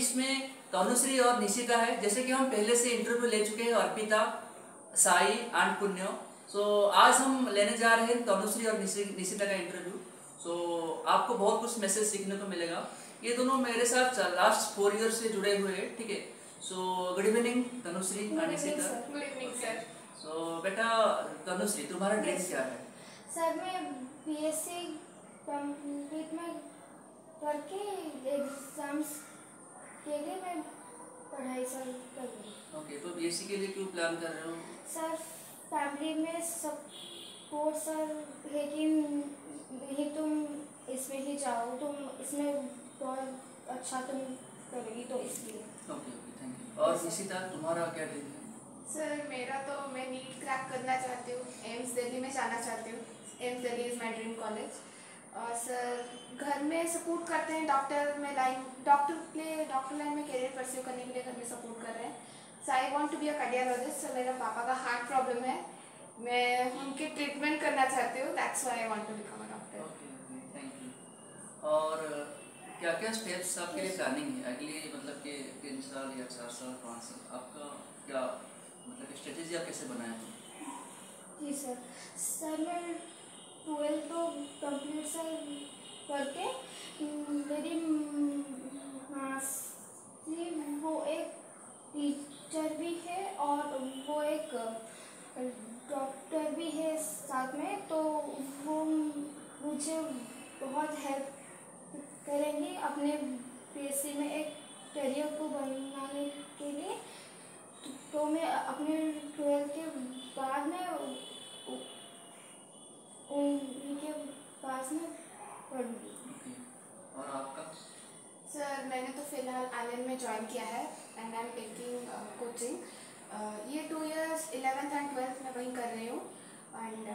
इसमें तनुश्री और निशिता है। जैसे कि हम पहले से इंटरव्यू ले चुके हैं अर्पिता, साई एंड पुण्यो। सो आज हम लेने जा रहे हैं तनुश्री और निशिता का इंटरव्यू। सो आपको बहुत कुछ मैसेज सीखने को मिलेगा। ये दोनों मेरे साथ लास्ट 4 ईयर से जुड़े हुए हैं, ठीक है। So good evening Tanushree and Nishita. Good evening sir. So बेटा तनुश्री, तुम्हारा ड्रीम क्या है? सर मैं बीएससी कंप्लीट में करके एग्जाम्स के लिए मैं पढ़ाई सर कर रही हूँ। ओके, तो बीएससी के लिए क्यों प्लान कर रहे हो? सर फैमिली में सपोर्ट सर है कि नहीं तुम इसमें ही जाओ, तुम इसमें बहुत अच्छा तुम करोगी, तो इसलिए। Okay okay, thank you. और निशिता, तुम्हारा क्या ड्रीम है? सर मेरा तो मैं नीट क्रैक करना चाहती हूँ, एम्स दिल्ली में जाना चाहती हूँ। AIIMS Delhi is my dream college. और सर घर में सपोर्ट करते हैं, डॉक्टर लाइन में करियर परस्यू करने के लिए घर में सपोर्ट कर रहे हैं। So I want to be a cardiologist. Sir मेरा पापा का हार्ट प्रॉब्लम है, मैं उनकी ट्रीटमेंट करना चाहती हूँ। That's why I want to become a doctor. Okay okay, thank you. और क्या क्या स्टेप्स आपके लिए प्लानिंग है अगले, मतलब कि 3 साल या 4 साल 5 साल, आपका क्या मतलब स्ट्रेटेजी आप कैसे बनाए हैं? जी सर मैं 12 तो कंप्लीट सर करके मेरी मासी वो एक टीचर भी है और वो एक डॉक्टर भी है साथ में, तो वो मुझे बहुत हेल्प करेंगी अपने बीएससी में एक करियर को बनाने के लिए। तो मैं अपने 12 के बाद में उनके पास में पढ़ूंगी। ओके, और आपका? सर मैंने तो फिलहाल आईएन में ज्वाइन किया है and I am taking coaching. ये 2 इयर्स 11th एंड 12th में वहीं कर रही हूँ एंड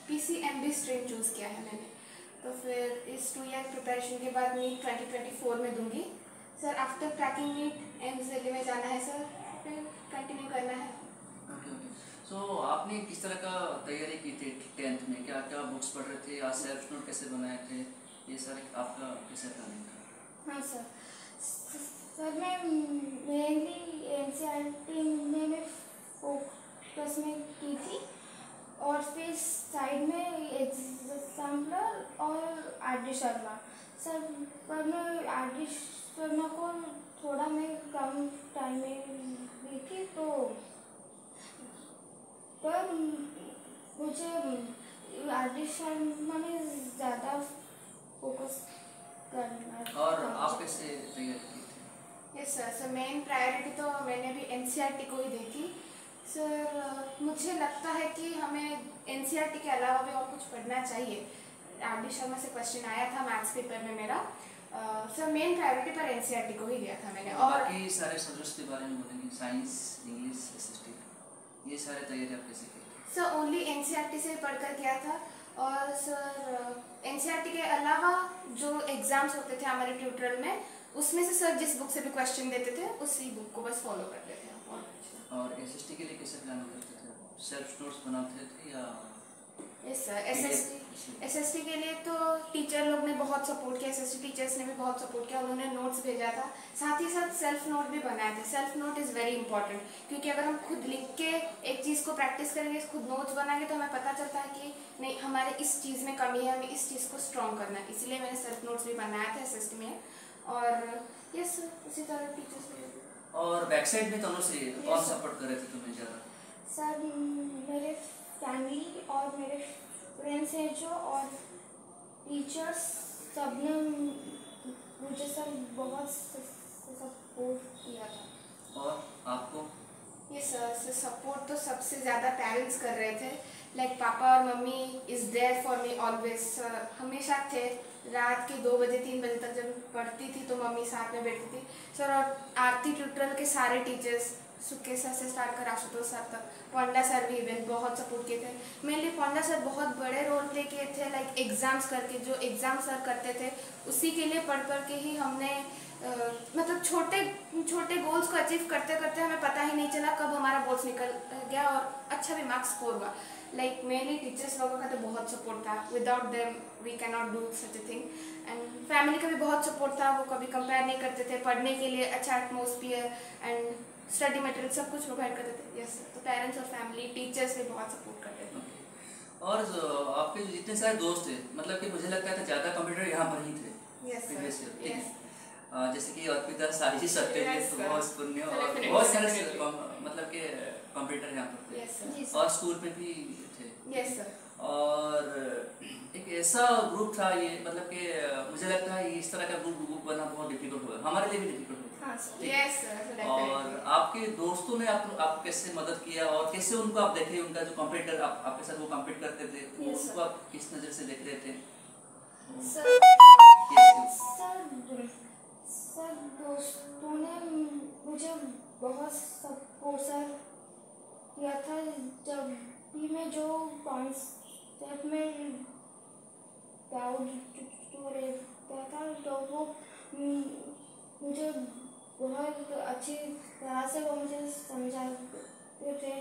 PCMB स्ट्रीम चूज़ किया है मैंने। तो फिर इस 2 ईयर प्रिपरेशन के बाद नीट 2024 में दूंगी। Sir after cracking NEET AIIMS Delhi में जाना है सर, फिर कंटिन्यू करना है। Okay okay. सो आपने किस तरह का तैयारी की थी 10th में? क्या क्या बुक्स पढ़ रहे थे या सेल्फ नोट कैसे बनाए थे? ये सारे आपका कैसे प्लानिंग था? हाँ सर मैं मेनली एनसीईआरटी में मैं फोकस में की थी और फिर साइड में एग्जाम्पलर और आरडी शर्मा। सर पर मैं आरडी शर्मा को थोड़ा मैं कम टाइम में दी थी, तो पर मुझे आरडी शर्मा में ज़्यादा फोकस करना। और आप कैसे तैयारी की थी? यस सर मेन प्रायोरिटी तो मैंने भी एनसीईआरटी को ही दी थी। सर मुझे लगता है कि हमें एनसीईआरटी के अलावा भी और कुछ पढ़ना चाहिए। आरडी शर्मा से क्वेश्चन आया था मैथ्स पेपर में मेरा। सर मेन प्रायोरिटी पर एनसीईआरटी को ही दिया था मैंने। और बाकी सारे सब्जेक्ट्स के बारे में बोलेंगे, साइंस, इंग्लिश, एसएसटी, ये सारे तैयारी आप कैसे की? सर ओनली एनसीईआरटी से पढ़कर किया था। और सर एनसीईआरटी के अलावा जो एग्जाम्स होते थे हमारे ट्यूटोरियल में, उसमें से सर जिस बुक से भी क्वेश्चन देते थे उसी बुक को बस फॉलो करते थे। और एसएसटी के लिए कैसे प्लान करते थे? सेल्फ नोट्स बनाते थे या? यस सर एसएसटी के लिए तो टीचर लोग ने बहुत सपोर्ट किया, एसएसटी टीचर्स ने भी बहुत सपोर्ट किया, उन्होंने नोट्स भेजा था, साथ ही साथ सेल्फ नोट भी बनाए थे। Self note is very important, क्योंकि अगर हम खुद लिख के एक चीज़ को प्रैक्टिस करेंगे, खुद नोट्स बनाएंगे, तो हमें पता चलता है कि नहीं हमारे इस चीज़ में कमी है, हमें इस चीज़ को स्ट्रॉन्ग करना है। इसलिए मैंने सेल्फ नोट्स भी बनाया था एसएसटी में। और यस उसी तरह टीचर्स ने। और बैक साइड में तनुश्री कौन सपोर्ट कर रहे थे तुम्हें ज़्यादा? सर मेरे फैमिली और मेरे फ्रेंड्स हैं जो, और टीचर्स सबने मुझे सर बहुत सपोर्ट किया था। और आपको? ये सर सपोर्ट तो सबसे ज़्यादा पेरेंट्स कर रहे थे। लाइक पापा और mummy is there for me always. हमेशा थे। रात के 2 बजे 3 बजे तक जब पढ़ती थी तो मम्मी साथ में बैठती थी। सर और आरती ट्यूटोरियल के सारे टीचर्स, सुके सर से स्टार्ट कर आशुतोष सर तक, पोंडा सर भी इवन बहुत सपोर्ट किए थे। मेनली पोंडा सर बहुत बड़े रोल प्ले किए थे, लाइक एग्ज़ाम्स करके, जो एग्ज़ाम सर करते थे उसी के लिए पढ़ के ही हमने मतलब छोटे छोटे गोल्स को अचीव करते करते हमें पता ही नहीं चला कब हमारा गोल्स निकल गया और अच्छा भी मार्क्स स्कोर हुआ। लाइक मेनली टीचर्स लोगों का तो बहुत सपोर्ट था, without them we can not do such a thing. And family का भी बहुत सपोर्ट था, वो कभी कंपेयर नहीं करते थे, पढ़ने के लिए अच्छा एटमोसफियर एंड स्टडी मटेरियल सब कुछ प्रोवाइड करते थे। यस सर, तो पेरेंट्स और फैमिली टीचर्स भी बहुत सपोर्ट करते थे। और आपके जितने सारे दोस्त थे, मतलब कि मुझे लगता था ज़्यादा कंप्यूटर यहाँ पर ही थे। यस previous year, सर, ठीक है। यस। जैसे कि अर्पिता, साहिजी, सत्यजीत, Yes, sir. सुभाष, पुण्य और Definitely, बहुत सारे definitely. मतलब के कंप्यूटर यहाँ पर थे। यस सर, जी और स्कूल में भी थे। Yes sir. और एक ऐसा ग्रुप था ये, मतलब कि मुझे लगता है इस तरह का ग्रुप बनना बहुत डिफिकल्ट होगा, हमारे लिए भी डिफिकल्ट होगा। हाँ सर। ठीक। यस सर, और आपके दोस्तों ने आप कैसे मदद किया और कैसे उनको आप देखे, उनका जो कंप्यूटर आपके साथ वो कंप्लीट करते थे, Yes, उनको sir. आप किस नज़र से देख रहे थे? सर Yes, सर दोस्तों ने मुझे बहुत सपोर्ट किया था। जब भी मैं जो कॉन्सेप्ट में डाउट रहता था तो वो मुझे बहुत अच्छी तरह से वो मुझे समझाते थे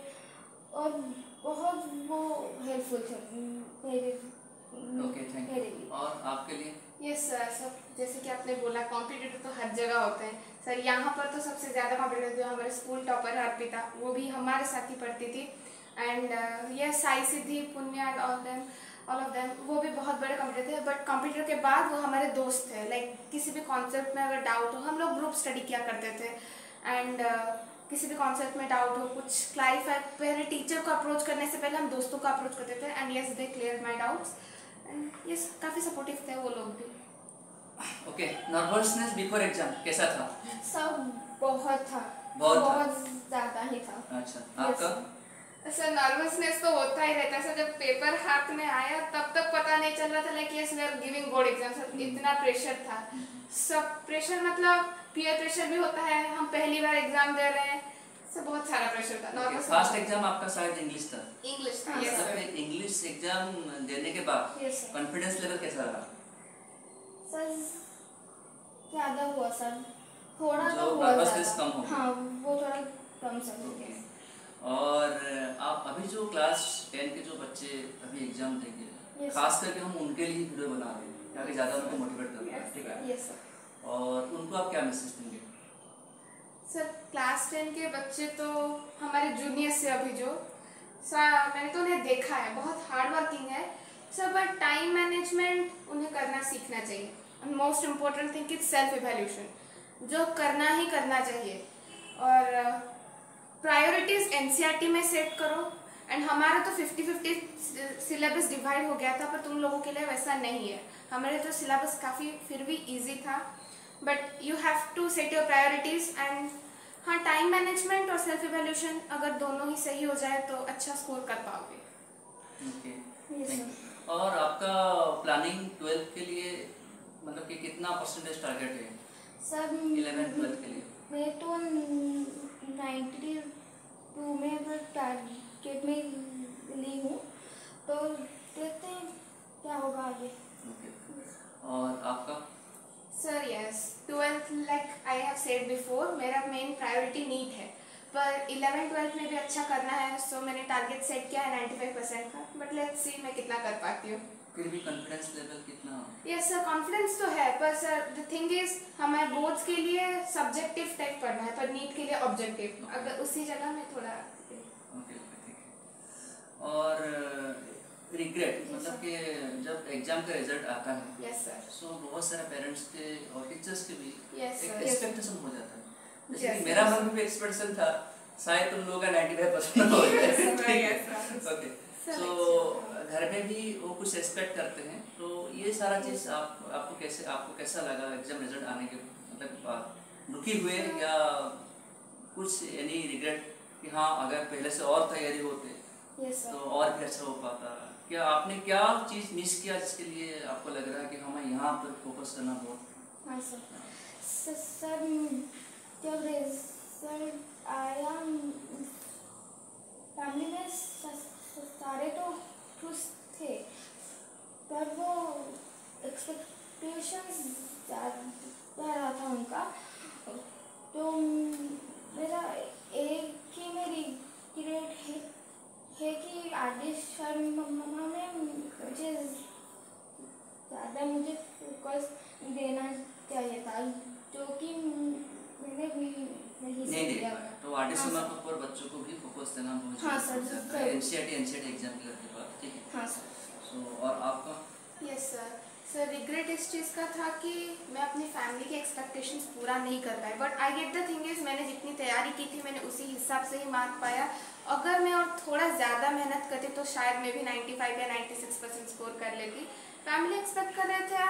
और बहुत वो हेल्पफुल थे मेरे ओके, थैंक मेरे यू। लिए। और आपके लिए? यस सर, सब जैसे कि आपने बोला कॉम्पिटिटर तो हर जगह होते हैं सर। यहाँ पर तो सबसे ज़्यादा कॉम्पिटिटर जो हमारे स्कूल टॉपर है अर्पिता, वो भी हमारे साथ ही पढ़ती थी। एंड यस, साई, सिद्धि, पुण्य एंड ऑल ऑफ देम वो भी बहुत बड़े कॉम्पिटिटर थे। बट कॉम्पिटिटर के बाद वो हमारे दोस्त थे। लाइक किसी भी कॉन्सेप्ट में अगर डाउट हो, हम लोग ग्रुप स्टडी किया करते थे। एंड किसी भी कॉन्सेप्ट में डाउट हो, कुछ क्लैरिफाई, पहले टीचर को अप्रोच करने से पहले हम दोस्तों को अप्रोच करते थे। And yes, they clear my doubts. And yes, काफ़ी सपोर्टिव थे वो लोग भी। ओके, नर्वसनेस बिफोर एग्जाम कैसा था? सब बहुत था, बहुत ज़्यादा ही था। अच्छा, आपका? सर नर्वसनेस तो होता ही रहता है सर। जब पेपर हाथ में आया तब तक पता नहीं चल रहा था like yes we are giving board exam. Sir इतना प्रेशर था, सब प्रेशर, मतलब पीयर प्रेशर भी होता है, हम पहली बार एग्जाम दे रहे हैं, सर बहुत सारा प्रेशर था। नर्वस फर्स्ट एग्जाम आपका शायद इंग्लिश था। इंग्लिश था। हाँ, यस मतलब सर। फिर इंग्लिश एग्जाम देने के बाद Yes, sir. कॉन्फिडेंस लेवल कैसा रहा? सर ज़्यादा हुआ सर, थोड़ा जो तो हुआ nervousness ज़्यादा। कम हो गया। हाँ, वो थोड़ा कम सर हो गया। और आप अभी जो क्लास 10 के जो बच्चे अभी एग्जाम देंगे, Yes, खास करके हम उनके लिए वीडियो बना रहे हैं ताकि ज़्यादा उनको मोटिवेट करना है, ठीक है? Yes sir. और उनको आप क्या मैसेज देंगे? सर क्लास 10 के बच्चे तो हमारे जूनियर से अभी जो सर मैंने तो उन्हें देखा है, बहुत हार्ड वर्किंग है सर। बट टाइम मैनेजमेंट उन्हें करना सीखना चाहिए। And most important thing is self evaluation, जो करना ही करना चाहिए। और प्रायोरिटीज एनसीईआरटी में सेट करो। एंड हमारा तो 50-50 सिलेबस डिवाइड हो गया था, पर तुम लोगों के लिए वैसा नहीं है। हमारे तो सिलेबस काफ़ी फिर भी इजी था, but you have to set your priorities. And हाँ, टाइम मैनेजमेंट और सेल्फ इवैल्यूएशन अगर दोनों ही सही हो जाए तो अच्छा स्कोर कर पाओगे। Okay, Yes, thank sir. You. और आपका प्लानिंग 12th के लिए मतलब कि कितना परसेंटेज टारगेट है सर 11th-12th के लिए? मैं तो 92 में टारगेट में ली हूँ, तो देखते हैं क्या होगा आगे। ओके, और आपका? Sir yes, 12th like I have said before, मेरा मेन प्रायोरिटी नीट है, पर 11th-12th में भी अच्छा करना है। सो मैंने टारगेट सेट किया है 95% का, बट लेट्स सी मैं कितना कर पाती हूँ। फिर भी कॉन्फिडेंस लेवल कितना? यस सर, कॉन्फिडेंस तो है, पर सर द थिंग इज हमारे बोर्ड्स के लिए सब्जेक्टिव टाइप पढ़ना है, पर नीट के लिए ऑब्जेक्टिव। अगर उसी जगह में थोड़ा ओके, ठीक है। और रिग्रेट, मतलब कि जब एग्जाम का रिजल्ट आता है, यस सर, सो बहुत सारे पेरेंट्स के और टीचर्स के भी Yes, एक sir. एक्सपेक्टेशन हो जाता है। जैसे Yes, कि मेरा sir. मन में भी एक्सपेक्टेशन था, शायद तुम लोगों का 95% हो Yes, sir. जाए। Yes, sir. ओके, Sir, सो घर में भी वो कुछ एक्सपेक्ट करते हैं, तो ये सारा चीज़ आपको कैसा लगा एग्जाम रिजल्ट आने के मतलब दुखी हुए या कुछ एनी रिग्रेट कि हाँ अगर पहले से और तैयारी होते यस तो सर। और भी अच्छा हो पाता? क्या आपने क्या चीज़ मिस किया जिसके लिए आपको लग रहा है कि हमें यहाँ पर फोकस करना बहुत? हाँ सर। सर जब रिजल्ट आया फैमिली में सारे तो खुश थे, पर वो एक्सपेक्टेशंस ज़्यादा रहा था उनका, तो दिसंबर के ऊपर बच्चों को भी फोकस देना बहुत हाँ जरूरी सर, हो जाता है एनसीईआरटी एग्जाम क्लियर के बाद, ठीक है। हाँ सर। सो और आपका? Yes sir. सर रिग्रेट इस चीज़ का था कि मैं अपनी फैमिली के एक्सपेक्टेशंस पूरा नहीं कर पाई, but I get the thing is मैंने जितनी तैयारी की थी मैंने उसी हिसाब से ही मार्क पाया। अगर मैं और थोड़ा ज़्यादा मेहनत करती तो शायद मैं भी 95 या 96% स्कोर कर लेती। फैमिली एक्सपेक्ट कर रहे थे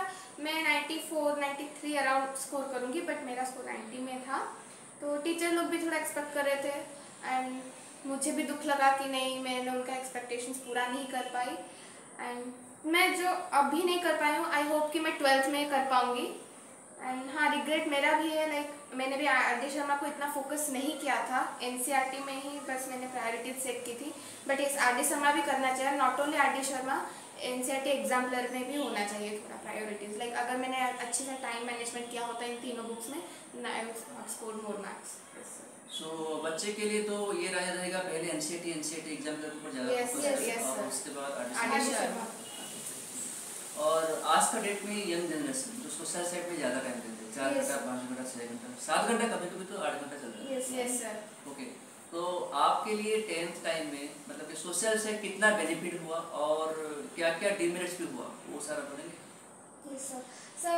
मैं 94 93 अराउंड स्कोर करूँगी, बट मेरा स्कोर 90 में था। तो टीचर लोग भी थोड़ा एक्सपेक्ट कर रहे थे एंड मुझे भी दुख लगा कि नहीं मैंने उनका एक्सपेक्टेशंस पूरा नहीं कर पाई। एंड मैं जो अभी नहीं कर पाई हूँ आई होप कि मैं 12th में कर पाऊँगी। एंड हाँ रिग्रेट मेरा भी है, लाइक मैंने भी आर.डी. शर्मा को इतना फोकस नहीं किया था, एनसीईआरटी में ही बस मैंने प्रायोरिटीज सेट की थी। बट इस आर.डी. शर्मा भी करना चाहिए, not only RD. Sharma, NCERT exemplar में भी होना चाहिए थोड़ा प्रायोरिटीज। लाइक अगर मैंने अच्छे से टाइम मैनेजमेंट किया होता इन तीनों बुक्स में I would not score more marks. So बच्चे के लिए तो ये रहेगा पहले एनसीईआरटी एग्जाम के ऊपर ज़्यादा Yes, फोकस yes, करें yes, और sir. उसके बाद आर.डी. शर्मा। और आज का डेट में यंग जनरेशन जो सोशल साइड में ज़्यादा टाइम देते हैं, 4 Yes. घंटा 5 घंटा 6 घंटा 7 घंटा कभी कभी तो 8 घंटा चल रहा है। Yes sir. ओके, तो आपके लिए 10th टाइम में मतलब कि सोशल से कितना बेनिफिट हुआ और क्या क्या डिमेरिट्स भी हुआ वो सारा बोलेंगे? Yes sir. सर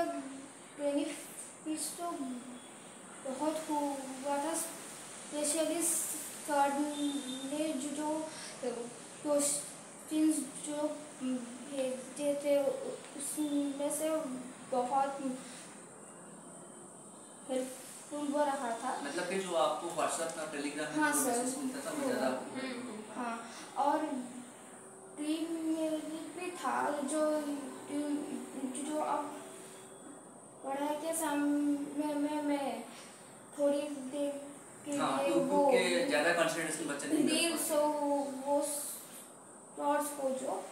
बेनिफिट्स तो बहुत हुआ था, स्पेशली सर ने जो क्वेश्चंस जो भेजते थे उसमें से बहुत हेल्पफुल हो रहा था। मतलब कि जो आपको व्हाट्सएप का टेलीग्राम में हाँ, जो सर। मैसेज मिलता था वो ज़्यादा आपको हाँ, और ड्रीम भी था जो जो अब पढ़ाई के सामने में मैं थोड़ी देर के हाँ, लिए यूट्यूब वो के ज़्यादा कंसंट्रेशन बच्चे नहीं कर रील पाते। सो वो शॉर्ट्स को जो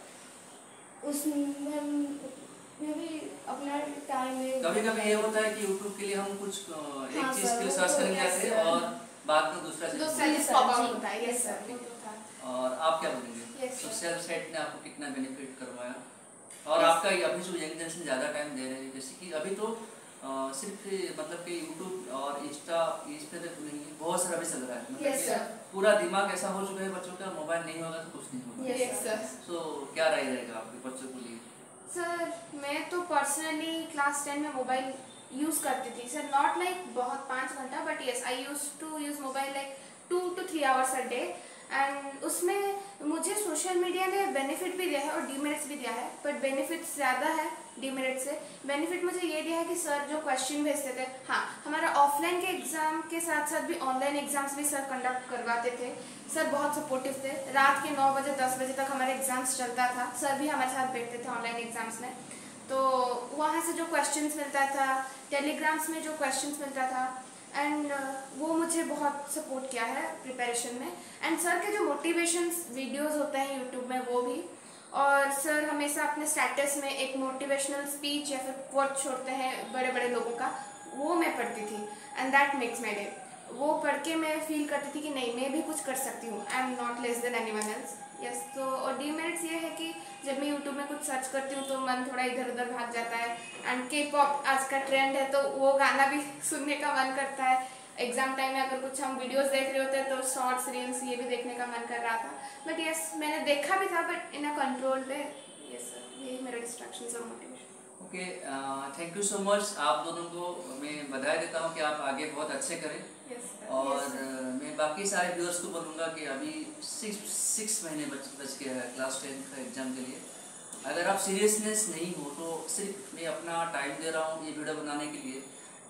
उसमें भी अपना टाइम कभी कभी ये होता है कि यूट्यूब के लिए हम कुछ एक हाँ, चीज़ सर, के लिए वो सर्च तो करने yes, जाते हैं sir. और बाद में दूसरा चीज़ दूसरा मिलता लिस्ट sir, पॉप जी. आउट होता है। Yes Yes, sir, sir. वो तो था। है। और आप क्या बोलेंगे? Yes, sir. सोशल साइट ने आपको कितना बेनिफिट करवाया और Yes. आपका ये अभी जो यंग जनरेशन ज़्यादा टाइम दे रहे हैं, जैसे कि अभी तो सिर्फ मतलब कि यूट्यूब और इंस्टा इस पे तक नहीं है, बहुत सारा भी चल रहा है, मतलब Yes, कि sir. पूरा दिमाग ऐसा हो चुका है बच्चों का, मोबाइल नहीं होगा तो कुछ नहीं होगा। Yes, Yes, sir. सो क्या राय रहेगा आपके बच्चों के लिए? सर मैं तो पर्सनली क्लास 10 में मोबाइल यूज़ करती थी सर, नॉट लाइक बहुत 5 घंटा, but yes I use to use mobile like 2 to 3 hours a day. And उसमें मुझे सोशल मीडिया ने बेनिफिट भी दिया है और डीमेरिट्स भी दिया है, बट बेनिफिट्स ज़्यादा है डीमेरिट से। बेनिफिट मुझे ये दिया है कि सर जो क्वेश्चन भेजते थे, हाँ हमारा ऑफलाइन के एग्ज़ाम के साथ साथ भी ऑनलाइन एग्ज़ाम्स भी सर कंडक्ट करवाते थे। सर बहुत सपोर्टिव थे, रात के 9 बजे 10 बजे तक हमारे एग्ज़ाम्स चलता था, सर भी हमारे साथ बैठते थे ऑनलाइन एग्ज़ाम्स में। तो वहाँ से जो क्वेश्चंस मिलता था, टेलीग्राम्स में जो क्वेश्चंस मिलता था, एंड वो मुझे बहुत सपोर्ट किया है प्रिपरेशन में। एंड सर के जो मोटिवेशन वीडियोस होते हैं यूट्यूब में वो भी, और सर हमेशा अपने स्टेटस में एक मोटिवेशनल स्पीच या फिर कोट छोड़ते हैं बड़े बड़े लोगों का, वो मैं पढ़ती थी and that makes my day. वो पढ़ के मैं फील करती थी कि नहीं मैं भी कुछ कर सकती हूँ, I am not less than anyone else. Yes, तो और डीमेरिट्स ये है कि जब मैं यूट्यूब में कुछ सर्च करती हूँ तो मन थोड़ा इधर उधर भाग जाता है। एंड के पॉप आज का ट्रेंड है तो वो गाना भी सुनने का मन करता है। एग्जाम टाइम में अगर कुछ हम वीडियोस देख रहे होते हैं तो शॉर्ट्स रील्स ये भी देखने का मन कर रहा था, बट यस मैंने देखा भी था but in a control way. Yes sir, यही मेरा डिस्ट्रैक्शंस और motivation. Okay, thank you so much. आप दोनों को मैं बधाई देता हूँ कि आप आगे बहुत अच्छे करें। यस और मैं बाकी सारे व्यूअर्स को बोलूँगा कि अभी 6 महीने बच गया है क्लास 10 का एग्ज़ाम के लिए। अगर आप सीरियसनेस नहीं हो तो सिर्फ मैं अपना टाइम दे रहा हूँ ये वीडियो बनाने के लिए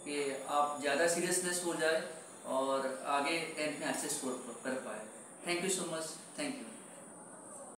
कि आप ज़्यादा सीरियसनेस हो जाए और आगे 10th में अच्छे स्कोर कर पाए। Thank you so much, thank you.